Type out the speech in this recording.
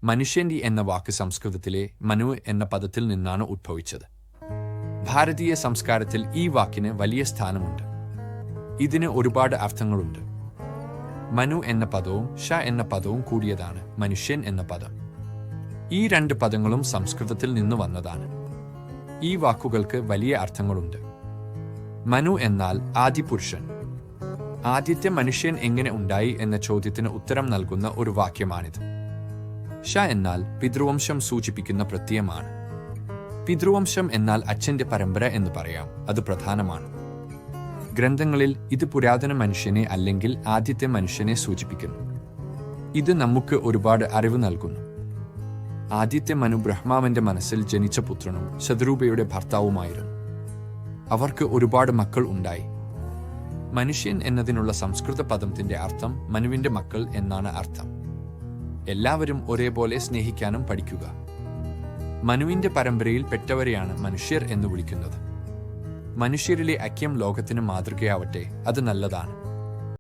മനുഷ്യൻ എന്ന വാക്ക് സംസ്കൃതത്തിലെ മനു എന്ന പദത്തിൽ നിന്നാണ് ഉദ്ഭവിച്ചത്. ഭാരതീയ സംസ്കാരത്തിൽ ഈ വാക്കിന് വലിയ സ്ഥാനമുണ്ട്. ഇതിന് ഒരുപാട് അർത്ഥങ്ങളുണ്ട്. മനു എന്ന പദവും ഷ എന്ന പദവും കൂടിയതാണ് മനുഷ്യൻ എന്ന പദം. ഈ രണ്ട് പദങ്ങളും സംസ്കൃതത്തിൽ നിന്ന് വന്നതാണ്. ഈ വാക്കുകൾക്ക് വലിയ അർത്ഥങ്ങളുണ്ട്. മനു എന്നാൽ ആദിപുരുഷൻ. ആദ്യത്തെ മനുഷ്യൻ എങ്ങനെ ഉണ്ടായി എന്ന ചോദ്യത്തിന് ഉത്തരം നൽകുന്ന ഒരു വാക്യമാണിത്. ഷ എന്നാൽ പിതൃവംശം സൂചിപ്പിക്കുന്ന പ്രത്യയമാണ്. പിതൃവംശം എന്നാൽ അച്ഛന്റെ പരമ്പര എന്ന് പറയാം. അത് പ്രധാനമാണ്. ഗ്രന്ഥങ്ങളിൽ ഇത് പുരാതന മനുഷ്യനെ അല്ലെങ്കിൽ ആദ്യത്തെ മനുഷ്യനെ സൂചിപ്പിക്കുന്നു. ഇത് നമുക്ക് ഒരുപാട് അറിവ് നൽകുന്നു. ആദ്യത്തെ മനു ബ്രഹ്മാവിന്റെ മനസ്സിൽ ജനിച്ച പുത്രനും ശതരൂപയുടെ ഭർത്താവുമായിരുന്നു. അവർക്ക് ഒരുപാട് മക്കൾ ഉണ്ടായി. മനുഷ്യൻ എന്നതിനുള്ള സംസ്കൃത പദത്തിന്റെ അർത്ഥം മനുവിന്റെ മക്കൾ എന്നാണ് അർത്ഥം. എല്ലാവരും ഒരേപോലെ സ്നേഹിക്കാനും പഠിക്കുക. മനുവിന്റെ പരമ്പരയിൽ പെട്ടവരെയാണ് മനുഷ്യർ എന്ന് വിളിക്കുന്നത്. മനുഷ്യരിലെ ഐക്യം ലോകത്തിന് മാതൃകയാവട്ടെ. അത് നല്ലതാണ്.